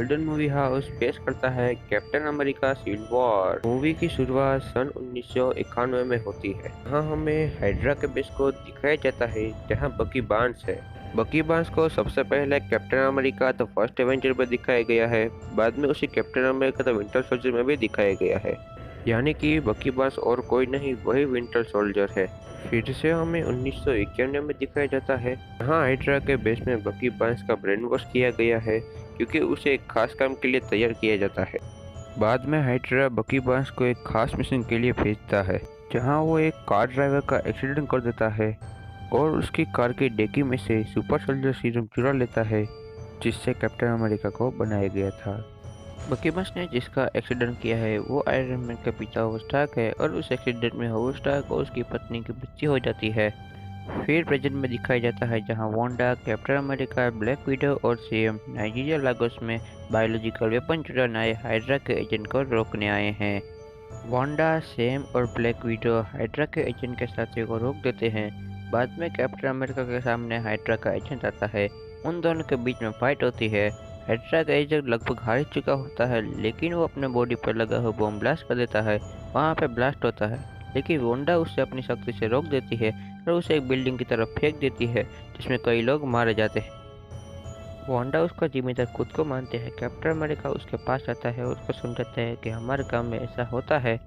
Golden movie house पेश करता है Captain America Civil War. Movie की शुरुआत सन 1991 में होती है। यहाँ हमें हाइड्रा के बेस को दिखाया जाता है जहाँ बकी बार्न्स है। बकी बार्न्स को सबसे पहले captain America the first Avenger में दिखाया गया है। बाद में उसी captain America the winter soldier में भी दिखाया गया है। यानी कि बकी बार्न्स और कोई नहीं, वही विंटर सोल्जर है। फिर से हमें 1991 में दिखाया जाता है। यहाँ हाइड्रा के बेस में बकी बार्न्स का ब्रेन वॉश किया गया है क्योंकि उसे एक खास काम के लिए तैयार किया जाता है। बाद में हाइड्रा बकी बार्न्स को एक खास मिशन के लिए भेजता है जहाँ वो एक कार ड्राइवर का एक्सीडेंट कर देता है और उसकी कार की डिक्की में से सुपर सोल्जर सीरम चुरा लेता है जिससे कैप्टन अमेरिका को बनाया गया था। बकी बार्न्स ने जिसका एक्सीडेंट किया है वो आयरन मैन का पिता हॉवर्ड स्टार्क है और उस एक्सीडेंट में हॉवर्ड स्टार्क और उसकी पत्नी की मृत्यु हो जाती है। फिर प्रेजेंट में दिखाया जाता है जहां Wanda, captain America, black window और सीएम नाइजीरिया लागोस में बायोलॉजिकल वेपन चुराने आए हाइड्रा के एजेंट को रोकने आए हैं। वांडा, सैम और ब्लैक विडो हाइड्रा के एजेंट के साथी को रोक देते हैं। बाद में कैप्टन अमेरिका के सामने हाइड्रा का एजेंट आता है। उन दोनों के बीच में फाइट होती है। हाइड्रा का एजेंट लगभग हार चुका होता है लेकिन वो अपने बॉडी पर लगा हुआ बॉम्ब ब्लास्ट कर देता है। वहाँ पे ब्लास्ट होता है लेकिन वांडा उससे अपनी शक्ति से रोक देती है और उसे एक बिल्डिंग की तरफ फेंक देती है जिसमें कई लोग मारे जाते हैं। वांडा उसका जिम्मेदार खुद को मानते हैं। कैप्टन अमेरिका उसके पास आता है और उसको समझाता है कि हमारे काम में ऐसा होता है।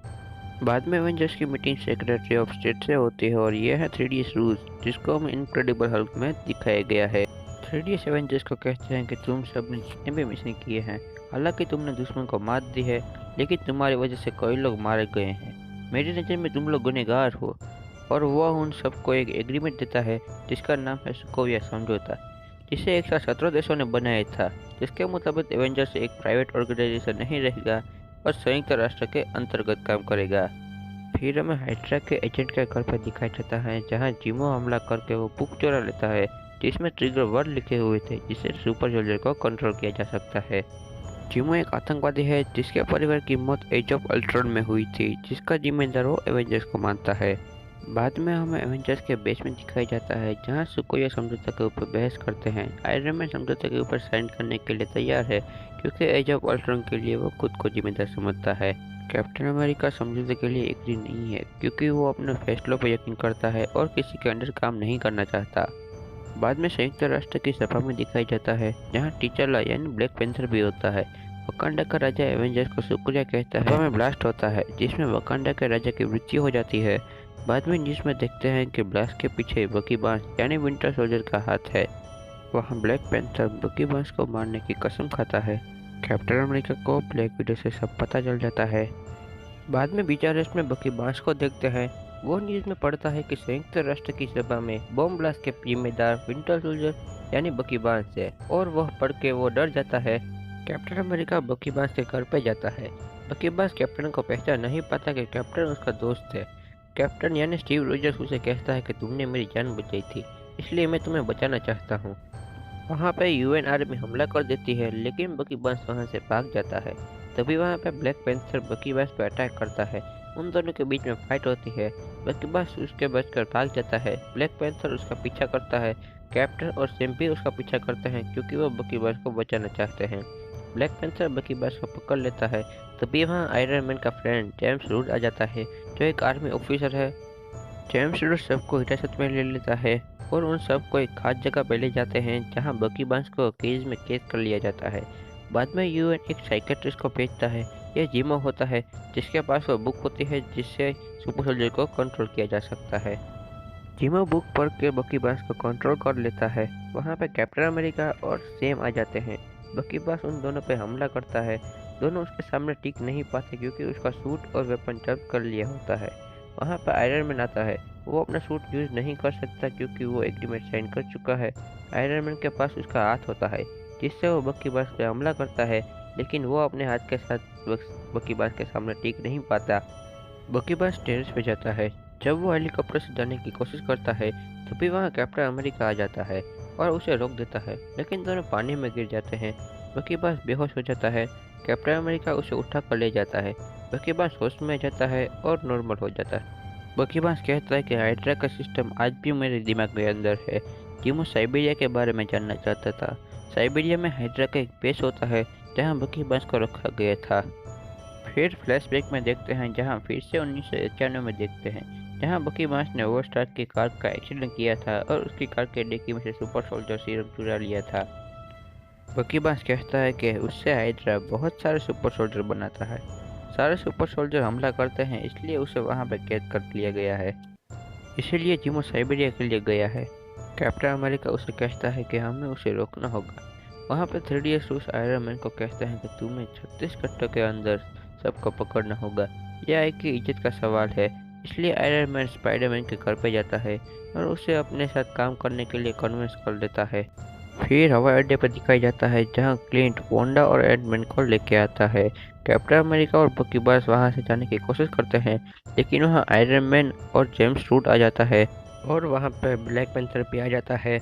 बाद में एवेंजर्स की मीटिंग सेक्रेटरी ऑफ स्टेट से होती है और ये है 3DS रूस जिसको हम इनक्रेडिबल हल्क में दिखाया गया है। 3DS एवेंजर्स को कहते हैं कि तुम सब ने जितने भी मिशन किए हैं, हालांकि तुमने दुश्मन को मात दी है लेकिन तुम्हारी वजह से कई लोग मारे गए हैं। मेरी नज़र में तुम लोग गुनहगार हो। और वह उन सबको एक एग्रीमेंट देता है जिसका नाम है सोकोविया समझौता, जिसे एक साथ 17 देशों ने बनाया था, जिसके मुताबिक एवेंजर्स एक प्राइवेट ऑर्गेनाइजेशन नहीं रहेगा और संयुक्त राष्ट्र के अंतर्गत काम करेगा। फिर हमें हाइड्रा के एजेंट के घर पर दिखाया जाता है जहां जिमो हमला करके वो बुक चुरा लेता है जिसमें ट्रिगर वर्ड लिखे हुए थे जिससे सुपर सोल्जर को कंट्रोल किया जा सकता है। जिमो एक आतंकवादी है जिसके परिवार की मौत एज ऑफ अल्ट्रॉन में हुई थी, जिसका जिम्मेदार वो एवेंजर्स को मानता है। बाद में हमें एवेंजर्स के बेस में दिखाया जाता है जहां सुकोविया समझौता के ऊपर बहस करते हैं। आयरन मैन समझौते के ऊपर साइन करने के लिए तैयार है क्योंकि एज ऑफ अल्ट्रॉन के लिए वो खुद को जिम्मेदार समझता है। कैप्टन अमेरिका समझौते के लिए एग्री नहीं है क्योंकि वो अपने फैसलों पर यकीन करता है और किसी के अंडर काम नहीं करना चाहता। बाद में संयुक्त राष्ट्र की सभा में दिखाया जाता है जहां टीचरला यानी ब्लैक पैंथर भी होता है। वकांडा का राजा एवेंजर्स को शुक्रिया कहता है। में ब्लास्ट होता है जिसमें वकांडा के राजा की मृत्यु हो जाती है। बाद में न्यूज़ में देखते हैं कि ब्लास्ट के पीछे बकी बार्न्स यानी विंटर सोल्जर का हाथ है। वहाँ ब्लैक पैंथर बकी बार्न्स को मारने की कसम खाता है। कैप्टन अमेरिका को ब्लैक विडो से सब पता चल जाता है। बाद में बिचारेस्ट में बकी बार्न्स को देखते हैं। वो न्यूज़ में पढ़ता है कि संयुक्त राष्ट्र की सभा में बॉम्ब ब्लास्ट के जिम्मेदार विंटर सोल्जर यानी बकी बार्न्स है और वह पढ़ के वो डर जाता है। कैप्टन अमेरिका बकी बार्न्स के घर पे जाता है। बकी बार्न्स कैप्टन को पहचान नहीं पाता कि कैप्टन उसका दोस्त है। कैप्टन यानी स्टीव रोजर्स उसे कहता है कि तुमने मेरी जान बचाई थी इसलिए मैं तुम्हें बचाना चाहता हूँ। वहाँ पे यूएन आर्मी हमला कर देती है लेकिन बकी बार्न्स वहाँ से भाग जाता है। तभी वहाँ पे ब्लैक पैंथर बकी बार्न्स पे अटैक करता है। उन दोनों के बीच में फाइट होती है। बकी बार्न्स उसके बचकर भाग जाता है। ब्लैक पैंथर उसका पीछा करता है। कैप्टन और सैम भी उसका पीछा करते हैं क्योंकि वो बकी बार्न्स को बचाना चाहते हैं। ब्लैक पैंथर बकी बार्न्स को पकड़ लेता है। तभी वहाँ आयरन मैन का फ्रेंड जेम्स रूड आ जाता है जो एक आर्मी ऑफिसर है। जेम्स रूड सबको हिरासत में ले लेता है और उन सबको एक खास जगह पे ले जाते हैं जहाँ बकी बार्न्स को केज में कैद कर लिया जाता है। बाद में यूएन एक साइकेट्रिस्ट को भेजता है। यह जिमो होता है जिसके पास वो बुक होती है जिससे सुपर सोल्जर को कंट्रोल किया जा सकता है। जिमो बुक पढ़ के बकी बार्न्स को कंट्रोल कर लेता है। वहाँ पे कैप्टन अमेरिका और सैम आ जाते हैं। बकी बार्न्स उन दोनों पे हमला करता है। दोनों उसके सामने टिक नहीं पाते क्योंकि उसका सूट और वेपन जब्त कर लिया होता है। वहाँ पर आयरन मैन आता है। वो अपना सूट यूज़ नहीं कर सकता क्योंकि वो एग्रीमेंट साइन कर चुका है। आयरन मैन के पास उसका हाथ होता है जिससे वो बकी बार्न्स पे हमला करता है लेकिन वो अपने हाथ के साथ बकी बार्न्स के सामने टिक नहीं पाता। बकी बार्न्स टेरेस पे जाता है। जब वो हेलीकॉप्टर से जाने की कोशिश करता है तभी वहाँ कैप्टन अमेरिका आ जाता है और उसे रोक देता है लेकिन दोनों पानी में गिर जाते हैं। बकी बार्न्स बेहोश हो जाता है। कैप्टन अमेरिका उसे उठा कर ले जाता है। बकी बार्न्स होश में जाता है और नॉर्मल हो जाता है। बकी बार्न्स कहता है कि हाइड्रा का सिस्टम आज भी मेरे दिमाग के अंदर है। जिमो साइबेरिया के बारे में जानना चाहता था। साइबेरिया में हाइड्रा का एक बेस होता है जहां बकी बस को रखा गया था। फिर फ्लैशबैक में देखते हैं जहां फिर से 1991 में देखते हैं जहां बकी बांस ने ओवरस्टार की कार का एक्सीडेंट किया था और उसकी कार के डिक्की में से सुपर सोल्जर सीरम चुरा लिया था। बकी बांस कहता है कि उससे हाइड्रा बहुत सारे सुपर सोल्जर बनाता है। सारे सुपर सोल्जर हमला करते हैं इसलिए उसे वहां पर कैद कर लिया गया है। इसीलिए जिमो साइबेरिया के लिए गया है। कैप्टन अमेरिका उसे कहता है कि हमें उसे रोकना होगा। वहाँ पे 3DS रूस आयरन मैन को कहते हैं कि तुम्हें 36 घंटों के अंदर सबको पकड़ना होगा। यह एक की इज्जत का सवाल है। इसलिए आयरन मैन स्पाइडरमैन के घर पे जाता है और उसे अपने साथ काम करने के लिए कन्विंस कर देता है। फिर हवाई अड्डे पर दिखाया जाता है जहाँ क्लिंट वांडा और एंटमैन को लेके आता है। कैप्टन अमेरिका और बकी बास वहाँ से जाने की कोशिश करते हैं लेकिन वहाँ आयरन मैन और जेम्स रूट आ जाता है और वहाँ पर ब्लैक पैंथर भी आ जाता है।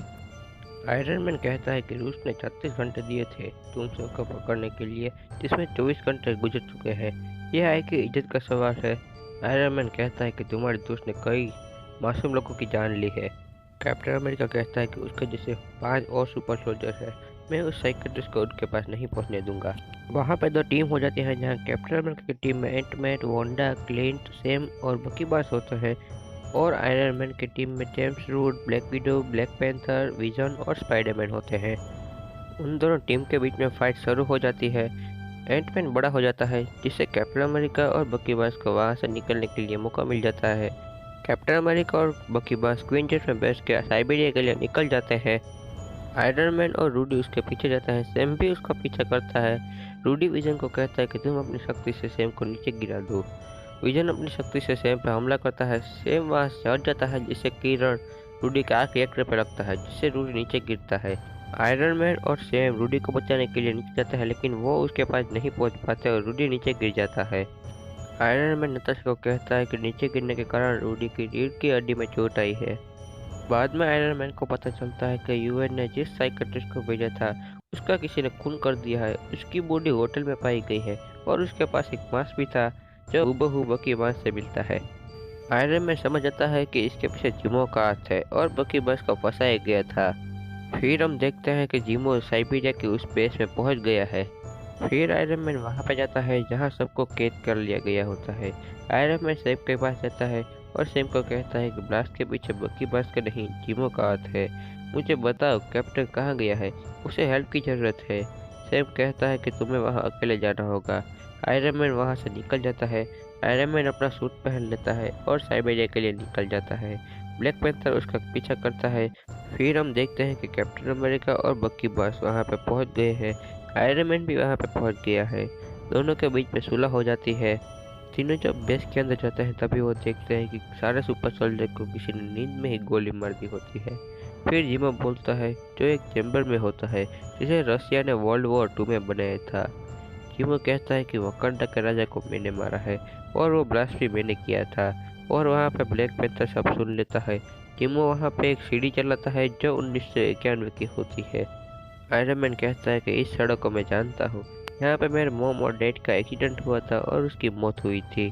आयरन मैन कहता है कि रूस ने 36 घंटे दिए थे तुम सबको पकड़ने के लिए जिसमें 24 घंटे गुजर चुके हैं। यह है कि इज्जत का सवाल है। आयरन मैन कहता है कि तुम्हारे दोस्त ने कई मासूम लोगों की जान ली है। कैप्टन अमेरिका कहता है कि उसके जैसे 5 और सुपर सोल्जर है। मैं उस साइकियाट्रिस्ट को उनके पास नहीं पहुंचने दूंगा। वहाँ पे 2 टीम हो जाती है जहाँ कैप्टन अमेरिका की टीम में एंटमैन, वांडा, क्लिंट, सैम और बकी बास होते हैं और आयरन मैन की टीम में जेम्स रूट, Black Widow, Black Panther, Vision और स्पाइडरमैन होते हैं। उन दोनों टीम के बीच में फाइट शुरू हो जाती है। एंटमैन बड़ा हो जाता है जिससे कैप्टन अमेरिका और बकी बास को वहाँ से निकलने के लिए मौका मिल जाता है। कैप्टन अमेरिका और बकी बास क्वीन जेट में बैठ के साइबेरिया के लिए निकल जाते हैं। आयरन मैन और रूडी उसके पीछे जाता है। सैम भी उसका पीछा करता है। रूडी विजन को कहता है कि तुम अपनी शक्ति से सैम को नीचे गिरा दो। विजन अपनी शक्ति से सैम पर हमला करता है। सैम वहाँ से हट जाता है जिससे किरण रूडी के आग रिएक्टर पर लगता है जिससे रूडी नीचे गिरता है। आयरन मैन और सैम रूडी को बचाने के लिए नीचे जाता है लेकिन वो उसके पास नहीं पहुंच पाते और रूडी नीचे गिर जाता है। आयरन मैन नताशा को कहता है कि नीचे गिरने के कारण रूडी की रीढ़ की हड्डी में चोट आई है। बाद में आयरन मैन को पता चलता है कि यूएन ने जिस साइकियाट्रिस्ट को भेजा था उसका किसी ने खून कर दिया है। उसकी बॉडी होटल में पाई गई है और उसके पास एक मास्क भी था जो हूबहू बकी बास से मिलता है। आयरन मैन समझ आता है कि इसके पीछे जिमो का हाथ है और बकी बास को फंसाया गया था। फिर हम देखते हैं कि जिमो साइबेरिया के उस बेस में पहुंच गया है। फिर आयरन मैन वहां पर जाता है जहां सबको कैद कर लिया गया होता है। आयरन मैन सैम के पास जाता है और सैम को कहता है कि ब्लास्ट के पीछे बकी बास का नहीं जिमो का हाथ है। मुझे बताओ कैप्टन कहाँ गया है, उसे हेल्प की ज़रूरत है। सैम कहता है कि तुम्हें वहाँ अकेले जाना होगा। आयरन मैन वहाँ से निकल जाता है। आयरन मैन अपना सूट पहन लेता है और साइबेरिया के लिए निकल जाता है। ब्लैक पैंथर उसका पीछा करता है। फिर हम देखते हैं कि कैप्टन अमेरिका और बकी बास वहाँ पे पहुँच गए हैं। आयरन मैन भी वहाँ पे पहुँच गया है। दोनों के बीच में सुलह हो जाती है। तीनों जब बेस के अंदर जाते हैं तभी वो देखते हैं कि सारे सुपर सोल्जर को किसी ने नींद में ही गोली मार दी होती है। फिर जिमो बोलता है जो एक चैम्बर में होता है जिसे रशिया ने वर्ल्ड वॉर 2 में बनाया था। जिमो कहता है कि वकांडा के राजा को मैंने मारा है और वो ब्लास्ट भी मैंने किया था। और वहाँ पे ब्लैक पैंथर सब सुन लेता है। जिमो वहाँ पे एक सीढ़ी चलाता है जो 1991 की होती है। आयरन मैन कहता है कि इस सड़क को मैं जानता हूँ, यहाँ पे मेरे मॉम और डैड का एक्सीडेंट हुआ था और उसकी मौत हुई थी।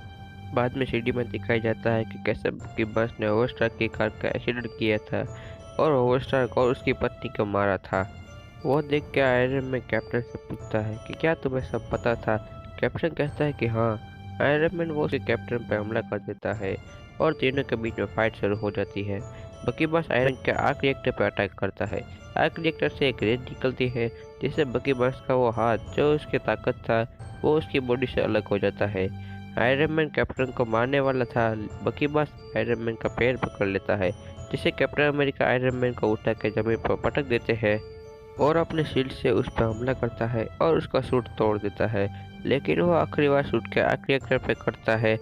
बाद में सीडी में दिखाया जाता है कि कैसे की बस ने ओवरस्टार की कार का एक्सीडेंट किया था और ओवरस्टार को और उसकी पत्नी को मारा था। वो देख के आयरन मैन कैप्टन से पूछता है कि क्या तुम्हें सब पता था। कैप्टन कहता है कि हाँ। आयरन मैन वो उसके कैप्टन पे हमला कर देता है और तीनों के बीच में फाइट शुरू हो जाती है। बकी बास आयरन के आर्क रिएक्टर पर अटैक करता है। आर्क रिएक्टर से एक रेत निकलती है जिससे बकी बास का वो हाथ जो उसकी ताकत था वो उसकी बॉडी से अलग हो जाता है। आयरन मैन कैप्टन को मारने वाला था। बकी बास आयरन मैन का पैर पकड़ लेता है जिससे कैप्टन अमेरिका आयरन मैन को उठा के जमीन पर पटक देते हैं और अपने शील्ड से उस पर हमला करता है और उसका सूट तोड़ देता है। लेकिन वो आखिरी बार सूट के आखिरी अक्षर पे करता है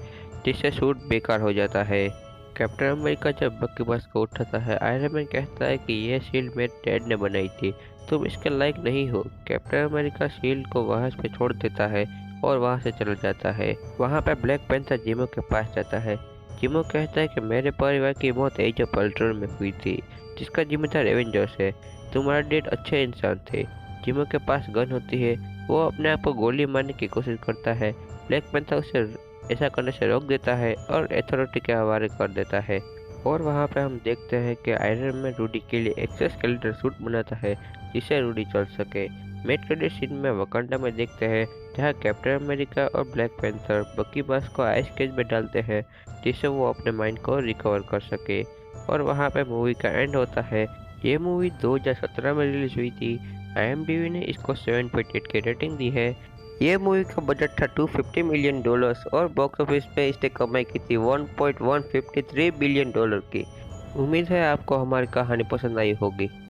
जिससे सूट बेकार हो जाता है। कैप्टन अमेरिका जब बकी बास को उठाता है आयरन मैन कहता है कि यह शील्ड मेरे डैड ने बनाई थी, तुम इसके लायक नहीं हो। कैप्टन अमेरिका शील्ड को वहाँ पे छोड़ देता है और वहाँ से चला जाता है। वहाँ पे ब्लैक पैंथर जिमो के पास जाता है। जिमो कहता है कि मेरे परिवार की मौत एज ऑफ अल्ट्रॉन में हुई थी जिसका जिम्मेदार एवेंजर्स है। तुम्हारे डैड अच्छे इंसान थे। जिमो के पास गन होती है। वो अपने आप को गोली मारने की कोशिश करता है। ब्लैक पैंथर उसे ऐसा करने से रोक देता है और अथॉरिटी के हवाले कर देता है। और वहाँ पे हम देखते हैं कि आयरन मैन रूडी के लिए एक्सोस्केलेटन सूट बनाता है जिससे रूडी चल सके। मिड क्रेडिट सीन में वकांडा में देखते हैं जहाँ कैप्टन अमेरिका और ब्लैक पैंथर बकी बास को आइस केज में डालते हैं जिससे वो अपने माइंड को रिकवर कर सके। और वहाँ पे मूवी का एंड होता है। ये मूवी 2017 में रिलीज हुई थी। IMDb ने इसको 7.8 की रेटिंग दी है। ये मूवी का बजट था $250 मिलियन और बॉक्स ऑफिस पे इसने कमाई की थी $1.153 बिलियन की। उम्मीद है आपको हमारी कहानी पसंद आई होगी।